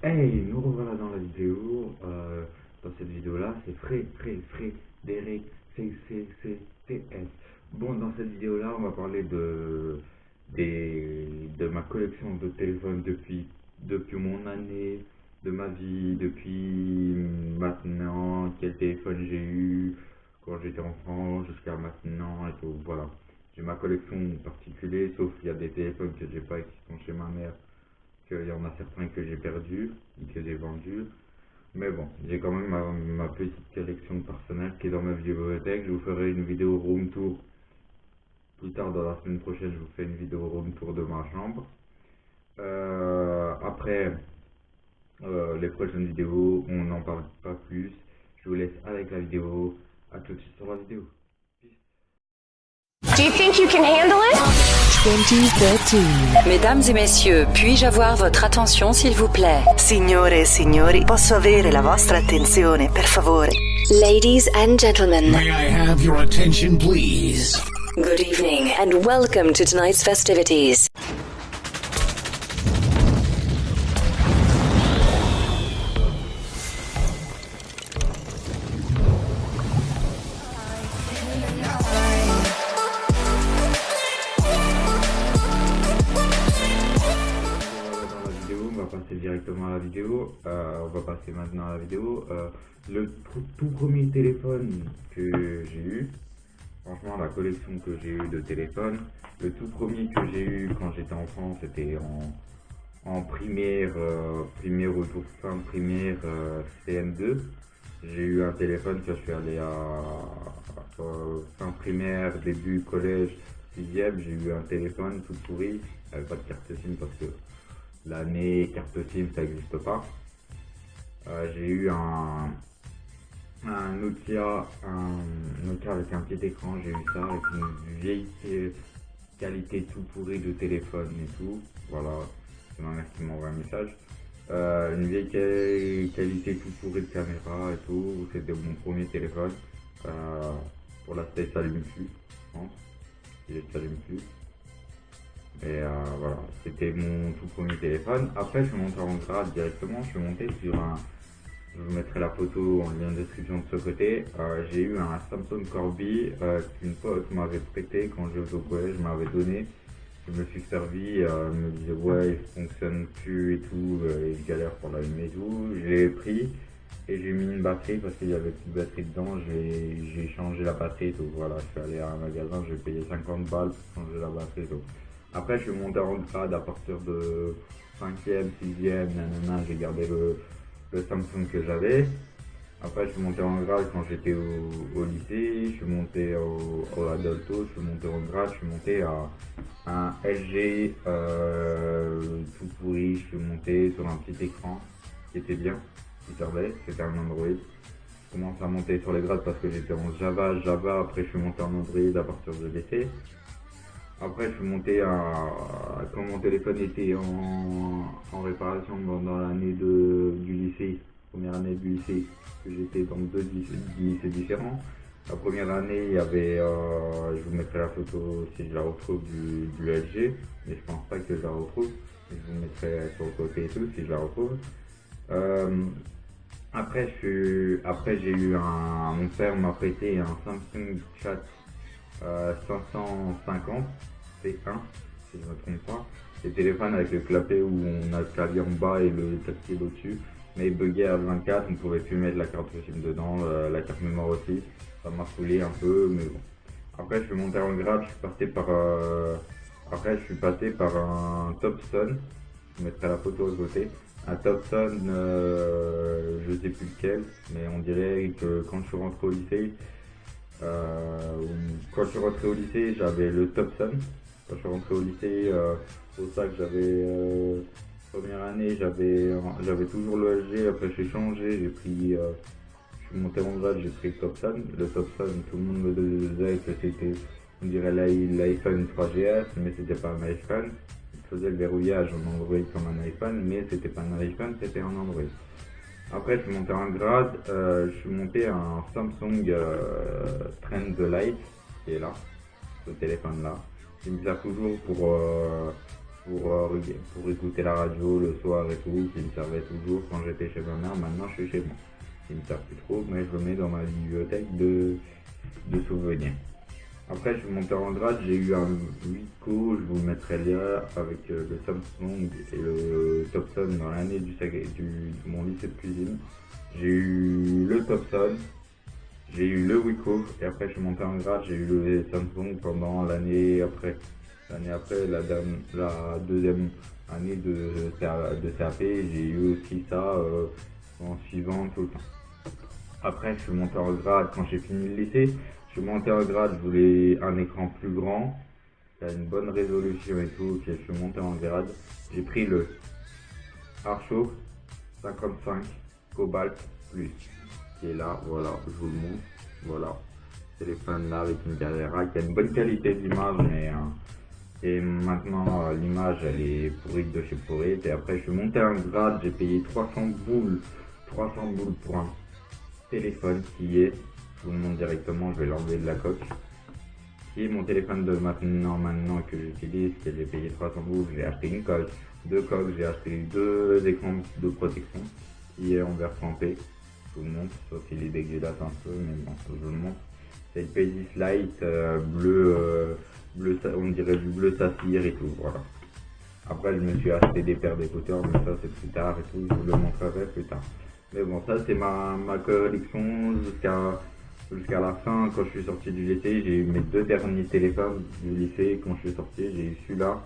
Hey, nous revoilà dans la vidéo. Dans cette vidéo-là, c'est Derek, CCCTS. Bon, dans cette vidéo-là, on va parler de ma collection de téléphones depuis mon année, de ma vie, depuis maintenant, quel téléphone j'ai eu quand j'étais enfant jusqu'à maintenant et tout. Voilà. J'ai ma collection particulière, sauf qu'il y a des téléphones que j'ai pas et qui sont chez ma mère, qu'il y en a certains que j'ai perdus et que j'ai vendus. Mais bon, j'ai quand même ma petite collection personnelle qui est dans ma bibliothèque. Je vous ferai une vidéo room tour. Plus tard dans la semaine prochaine, je vous fais une vidéo room tour de ma chambre. Après les prochaines vidéos, on n'en parle pas plus. Je vous laisse avec la vidéo. À tout de suite sur la vidéo. Do you think you can handle it? 2013. Mesdames et messieurs, puis-je avoir votre attention s'il vous plaît? Signore e signori, posso avere la vostra attenzione, per favore? Ladies and gentlemen, May I have your attention, please? good evening and welcome to tonight's festivities. Dans la vidéo, on va passer directement à la vidéo. On va passer maintenant à la vidéo. Le tout premier téléphone que j'ai eu, franchement, la collection que j'ai eu de téléphones, le tout premier que j'ai eu quand j'étais enfant, c'était en primaire, primaire ou toute fin de primaire, CM2. J'ai eu un téléphone quand je suis allé à fin primaire, début collège, sixième. J'ai eu un téléphone tout pourri, avec pas de carte SIM parce que l'année carte SIM ça n'existe pas. J'ai eu un Nokia avec un petit écran. J'ai eu ça avec une vieille qualité tout pourri de téléphone et tout. Voilà, c'est ma mère qui m'envoie un message. Une vieille qualité tout pourri de caméra et tout. C'était mon premier téléphone. Pour l'instant, il s'allume plus, je pense. Il s'allume plus. Et voilà, c'était mon tout premier téléphone. Après, je suis monté en grade directement. Je suis monté sur un. Je vous mettrai la photo en lien de description de ce côté. J'ai eu un Samsung Corby qu'une pote m'avait prêté quand j'étais au collège, m'avait donné. Je me suis servi, elle me disait ouais, il fonctionne plus et tout, il galère pour l'allumer et tout. Je l'ai pris et j'ai mis une batterie parce qu'il y avait plus de batterie dedans. J'ai changé la batterie et tout. Voilà, je suis allé à un magasin, j'ai payé 50 balles pour changer la batterie et tout. Après, je suis monté en grade à partir de 5e, 6e, nanana, j'ai gardé le Samsung que j'avais. Après, je suis monté en grade quand j'étais au lycée, je suis monté au Adolto, je suis monté en grade, je suis monté à un LG tout pourri, je suis monté sur un petit écran qui était bien, qui servait, c'était un Android. Je commence à monter sur les grades parce que j'étais en Java, après je suis monté en Android à partir de lycée. Après, je suis monté quand mon téléphone était en réparation dans l'année du lycée, première année du lycée, que j'étais dans deux lycées différents. La première année, il y avait, je vous mettrai la photo si je la retrouve du LG, mais je pense pas que je la retrouve. Je vous mettrai sur le côté et tout si je la retrouve. Après, j'ai eu mon père m'a prêté un Samsung Chat 550 C1 si je ne me trompe pas. Les téléphones avec le clapet où on a le clavier en bas et le tactile au-dessus, mais il buguait à 24, on ne pouvait plus mettre la carte SIM dedans, la carte mémoire aussi. Ça m'a saoulé un peu, mais bon. Après, je suis monté en grade, après je suis passé par un Topson. Je mettrai la photo à côté. Un Topson, je sais plus lequel, mais on dirait que quand je suis rentré au lycée, j'avais le Topson. Quand je suis rentré au lycée, au sac, première année, j'avais toujours le LG. Après, j'ai changé, je suis monté en grade, j'ai pris le Topson. Le Topson, tout le monde me disait que c'était, on dirait l'iPhone 3GS, mais c'était pas un iPhone. Il faisait le verrouillage en Android comme un iPhone, mais c'était pas un iPhone, c'était un Android. Après, je suis monté en grade, je suis monté à un Samsung Trend Lite, qui est là, ce téléphone-là. Il me sert toujours pour pour écouter la radio le soir et tout, qui me servait toujours quand j'étais chez ma mère. Maintenant je suis chez moi. Il me sert plus trop, mais je le mets dans ma bibliothèque de souvenirs. Après, je suis monté en grade, j'ai eu un Wiko, je vous le mettrai là, avec le Samsung et le Topson dans l'année de mon lycée de cuisine. J'ai eu le Topson, j'ai eu le Wiko, et après je suis monté en grade, j'ai eu le Samsung pendant l'année après. L'année après, la deuxième année de CAP, j'ai eu aussi ça en suivant tout le temps. Après, je suis monté en grade quand j'ai fini le lycée. Je suis monté en grade, je voulais un écran plus grand, qui a une bonne résolution et tout. Puis je suis monté en grade. J'ai pris le Archo 55 Cobalt Plus, qui est là. Voilà, je vous le montre. Voilà, téléphone là avec une caméra qui a une bonne qualité d'image, mais et maintenant l'image elle est pourrite de chez pourrite. Et après, je suis monté en grade, j'ai payé 300 boules pour un téléphone qui est, je vous le montre directement, je vais l'enlever de la coque, qui est mon téléphone de maintenant que j'utilise, que j'ai payé 300 boules. J'ai acheté une coque, deux coques, j'ai acheté deux écrans de protection qui est en version P. Je vous le montre, sauf qu'il est dégueulasse un peu, mais bon, je vous le montre. C'est le P10 Lite bleu, on dirait du bleu saphir et tout, voilà. Après, je me suis acheté des paires d'écouteurs, mais ça c'est plus tard et tout, je vous le montrerai plus tard. Mais bon, ça c'est ma collection jusqu'à la fin. Quand je suis sorti du lycée, j'ai eu mes deux derniers téléphones du lycée. Quand je suis sorti, j'ai eu celui-là.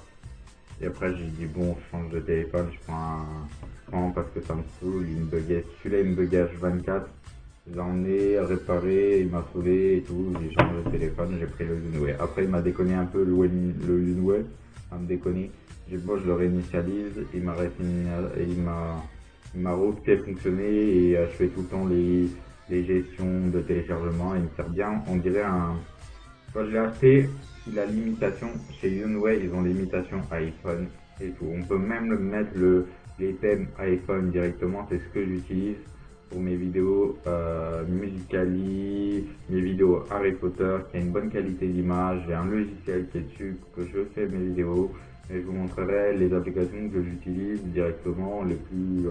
Et après, j'ai dit bon, je change de téléphone, je prends parce que ça me saoule. Celui-là, il me bugage 24. J'en ai réparé, il m'a saoulé et tout. J'ai changé de téléphone, j'ai pris le Unway. Après, il m'a déconné un peu le Unway, ça me déconne. Moi, je le réinitialise, il m'a refait fonctionner et je fais tout le temps les gestions de téléchargement. Il me sert bien, on dirait quand je l'ai acheté, il a l'imitation, chez Unway ils ont l'imitation iPhone et tout. On peut même le mettre les thèmes iPhone directement, c'est ce que j'utilise pour mes vidéos Musically, mes vidéos Harry Potter, qui a une bonne qualité d'image. J'ai un logiciel qui est dessus que je fais mes vidéos. Et je vous montrerai les applications que j'utilise directement, les plus